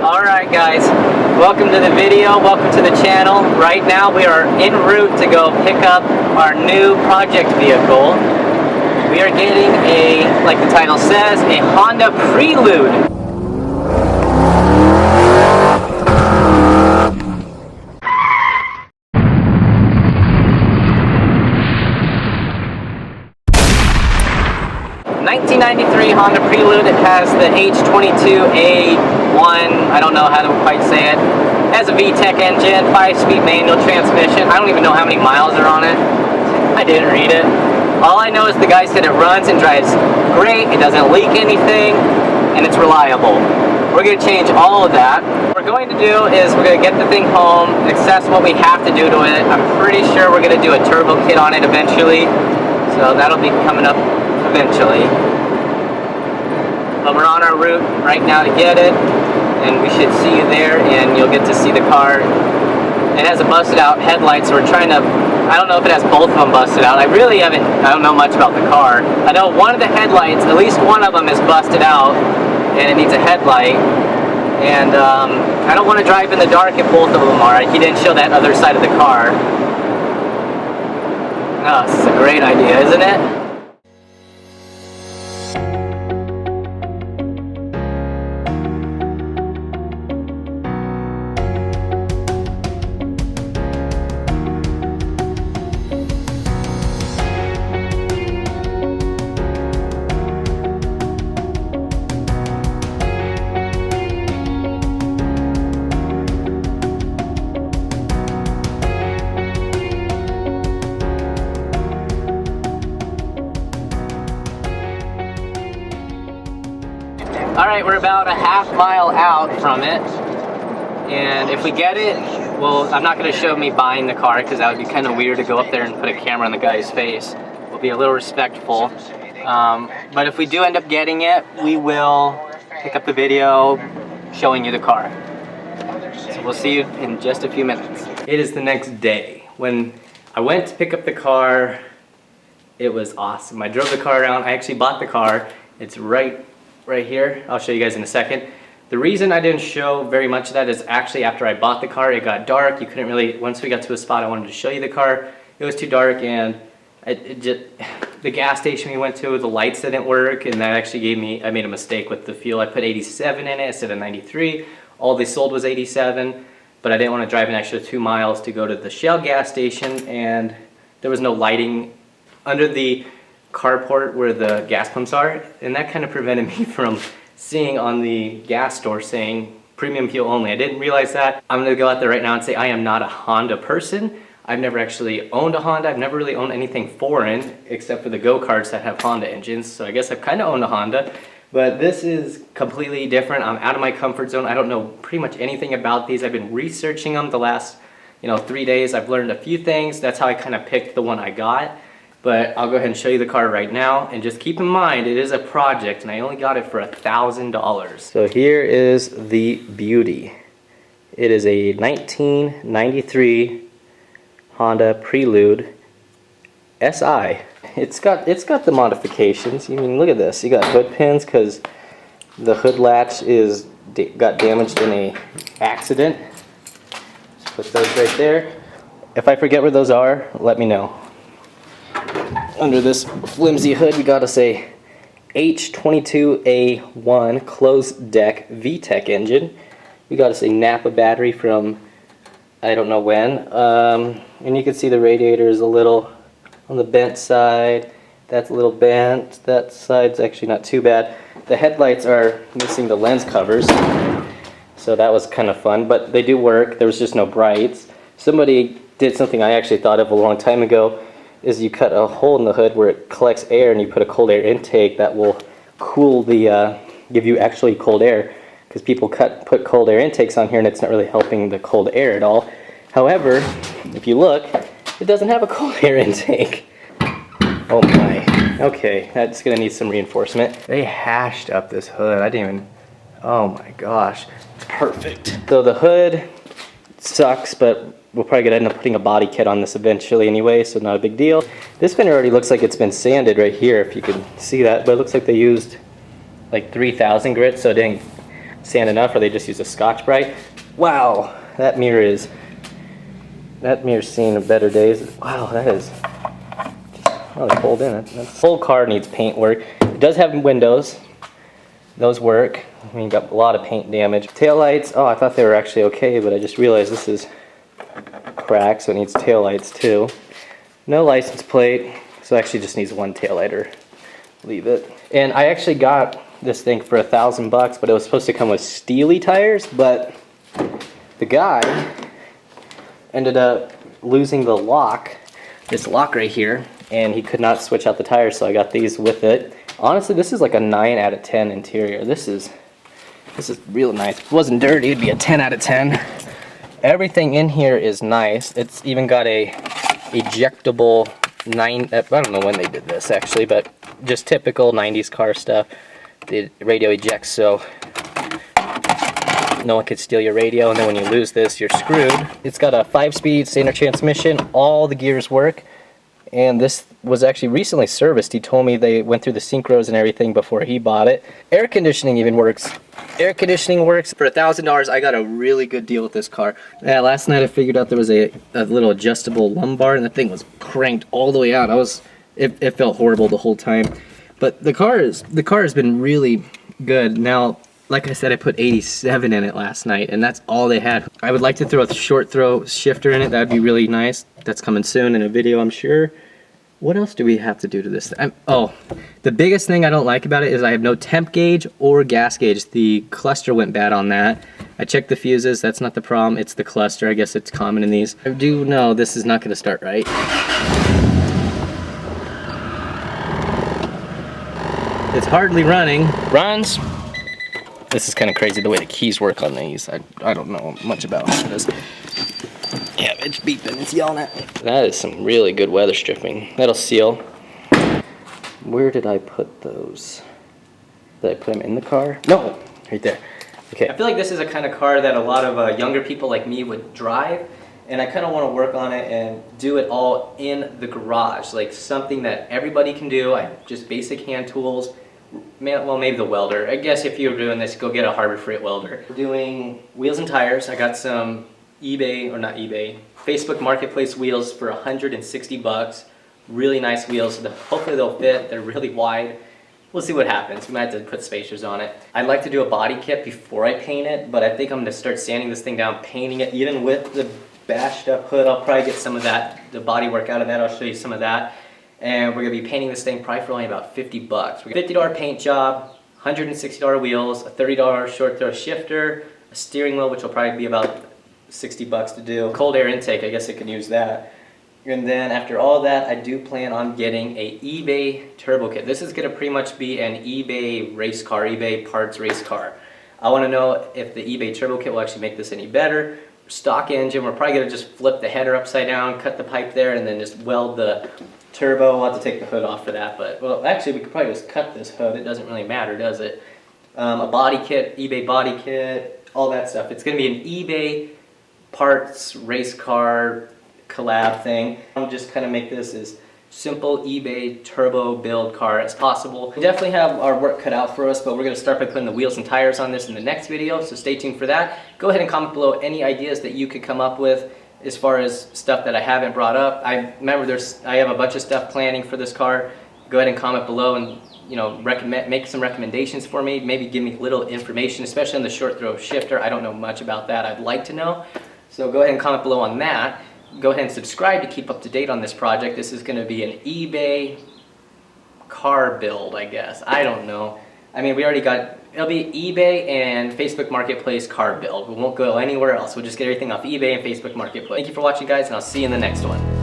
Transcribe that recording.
Alright guys, welcome to the video, welcome to the channel. Right now we are en route to go pick up our new project vehicle. We are getting a, like the title says, a Honda Prelude. '93 Honda Prelude. It has the H22A1, I don't know how to quite say it. It has a VTEC engine, 5-speed manual transmission. I don't even know how many miles are on it. I didn't read it. All I know is the guy said it runs and drives great, it doesn't leak anything, and it's reliable. We're going to change all of that. What we're going to do is we're going to get the thing home, assess what we have to do to it. I'm pretty sure we're going to do a turbo kit on it eventually, so that'll be coming up eventually. But we're on our route right now to get it, and we should see you there, and you'll get to see the car. It has a busted out headlight, so we're trying to, I don't know if it has both of them busted out. I don't know much about the car. I know one of the headlights, at least one of them is busted out, and it needs a headlight. And I don't want to drive in the dark if both of them are. He didn't show that other side of the car. Oh, this is a great idea, isn't it? Alright, we're about a half mile out from it, and if we get it, well, I'm not going to show me buying the car because that would be kind of weird to go up there and put a camera on the guy's face. We'll be a little respectful, but if we do end up getting it, we will pick up the video showing you the car. So we'll see you in just a few minutes. It is the next day. When I went to pick up the car, it was awesome. I drove the car around. I actually bought the car. It's right here. I'll show you guys in a second. The reason I didn't show very much of that is actually after I bought the car, it got dark. You couldn't really, once we got to a spot I wanted to show you the car, it was too dark, and the gas station we went to, the lights didn't work, and that actually gave me, I made a mistake with the fuel. I put 87 in it instead of 93. All they sold was 87, but I didn't want to drive an extra 2 miles to go to the Shell gas station, and there was no lighting under the carport where the gas pumps are, and that kind of prevented me from seeing on the gas store saying premium fuel only. I didn't realize that. I'm going to go out there right now and say I am not a Honda person. I've never actually owned a Honda. I've never really owned anything foreign except for the go-karts that have Honda engines, so I guess I've kind of owned a Honda, but this is completely different. I'm out of my comfort zone. I don't know pretty much anything about these. I've been researching them the last 3 days. I've learned a few things. That's how I kind of picked the one I got. But I'll go ahead and show you the car right now, and just keep in mind it is a project and I only got it for $1,000. So here is the beauty. It is a 1993 Honda Prelude SI. It's got the modifications. I mean, look at this. You got hood pins because the hood latch got damaged in a accident. Just put those right there. If I forget where those are, let me know. Under this flimsy hood, we got us a H22A1 closed deck VTEC engine. We got us a Napa battery from I don't know when. And you can see the radiator is a little on the bent side. That's a little bent. That side's actually not too bad. The headlights are missing the lens covers, so that was kind of fun, but they do work. There was just no brights. Somebody did something I actually thought of a long time ago, is you cut a hole in the hood where it collects air, and you put a cold air intake that will cool the, give you actually cold air, because people put cold air intakes on here and it's not really helping the cold air at all. However, if you look, it doesn't have a cold air intake. Oh my, okay, that's gonna need some reinforcement. They hashed up this hood. I didn't even, oh my gosh, it's perfect. So the hood sucks, but we'll probably gonna end up putting a body kit on this eventually anyway, so not a big deal. This fender already looks like it's been sanded right here, if you can see that, but it looks like they used like 3,000 grit, so it didn't sanded enough, or they just use a Scotch-Brite. Wow, that mirror's seen better days. Wow, that is really pulled in. That whole car needs paint work. It does have windows. Those work. I mean, got a lot of paint damage. Taillights, oh, I thought they were actually okay, but I just realized this is cracked, so it needs taillights too. No license plate, so it actually just needs one taillight, or leave it. And I actually got this thing for $1,000 bucks, but it was supposed to come with steely tires, but the guy ended up losing the lock, this lock right here, and he could not switch out the tires, so I got these with it. Honestly, this is like a 9 out of 10 interior. This is real nice. If it wasn't dirty, it'd be a 10 out of 10. Everything in here is nice. It's even got a ejectable I don't know when they did this actually, but just typical 90s car stuff. The radio ejects so no one could steal your radio, and then when you lose this, you're screwed. It's got a 5-speed standard transmission. All the gears work. And this was actually recently serviced. He told me they went through the synchros and everything before he bought it. Air conditioning even works. Air conditioning works. For $1,000, I got a really good deal with this car. Yeah, last night I figured out there was a little adjustable lumbar, and the thing was cranked all the way out. It felt horrible the whole time. But the car has been really good. Now, like I said, I put 87 in it last night, and that's all they had. I would like to throw a short throw shifter in it. That would be really nice. That's coming soon in a video, I'm sure. What else do we have to do to this thing? Oh, the biggest thing I don't like about it is I have no temp gauge or gas gauge. The cluster went bad on that. I checked the fuses. That's not the problem. It's the cluster. I guess it's common in these. I do know this is not going to start right. It's hardly running. Runs. This is kind of crazy the way the keys work on these. I don't know much about this. Yeah, it's beeping, it's yelling at me. That is some really good weather stripping. That'll seal. Where did I put those? Did I put them in the car? No, right there. Okay. I feel like this is a kind of car that a lot of younger people like me would drive, and I kind of want to work on it and do it all in the garage, like something that everybody can do. Just basic hand tools. Well, maybe the welder. I guess if you're doing this, go get a Harbor Freight welder. We're doing wheels and tires. I got some Facebook Marketplace wheels for 160 bucks. Really nice wheels. Hopefully they'll fit. They're really wide. We'll see what happens. We might have to put spacers on it. I'd like to do a body kit before I paint it, but I think I'm going to start sanding this thing down, painting it. Even with the bashed up hood, I'll probably get some of that, the body work out of that. I'll show you some of that. And we're going to be painting this thing probably for only about 50 bucks. We got a $50 paint job, $160 wheels, a $30 short throw shifter, a steering wheel, which will probably be about 60 bucks to do. Cold air intake, I guess I could use that. And then after all that, I do plan on getting a eBay turbo kit. This is going to pretty much be an eBay race car, eBay parts race car. I want to know if the eBay turbo kit will actually make this any better. Stock engine, we're probably going to just flip the header upside down, cut the pipe there, and then just weld the turbo. We'll have to take the hood off for that, but well, actually we could probably just cut this hood. It doesn't really matter, does it? A body kit, eBay body kit, all that stuff. It's going to be an eBay parts race car collab thing. I'll just kind of make this as simple eBay turbo build car as possible. We definitely have our work cut out for us, but we're going to start by putting the wheels and tires on this in the next video, so stay tuned for that. Go ahead and comment below any ideas that you could come up with as far as stuff that I haven't brought up. I have a bunch of stuff planning for this car. Go ahead and comment below and make some recommendations for me. Maybe give me a little information, especially on the short throw shifter. I don't know much about that. I'd like to know. So go ahead and comment below on that. Go ahead and subscribe to keep up to date on this project. This is going to be an eBay car build, I guess. I don't know. I mean, it'll be eBay and Facebook Marketplace car build. We won't go anywhere else. We'll just get everything off eBay and Facebook Marketplace. Thank you for watching, guys, and I'll see you in the next one.